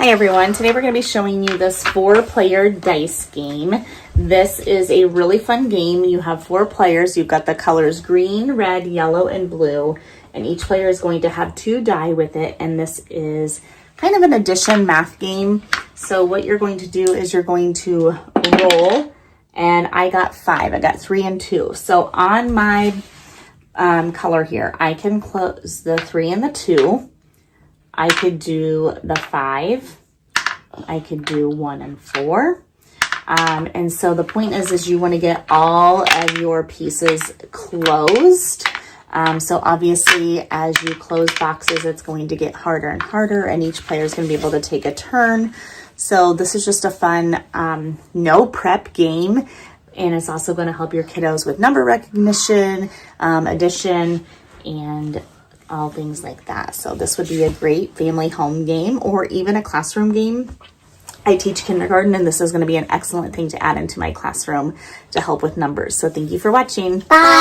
Hi everyone, today we're going to be showing you this 4-player dice game. This is a really fun game. You have 4 players. You've got the colors green, red, yellow, and blue, and each player is going to have 2 die with it, and this is kind of an addition math game. So what you're going to do is you're going to roll, and I got 5. I got 3 and 2. So on my color here, I can close the 3 and the 2. I could do the 5. I could do 1 and 4. And so the point is you want to get all of your pieces closed. So obviously as you close boxes, it's going to get harder and harder, and each player is going to be able to take a turn. So this is just a fun, no prep game. And it's also going to help your kiddos with number recognition, addition, and all things like that. So this would be a great family home game or even a classroom game. I teach kindergarten, and this is going to be an excellent thing to add into my classroom to help with numbers. So thank you for watching. Bye.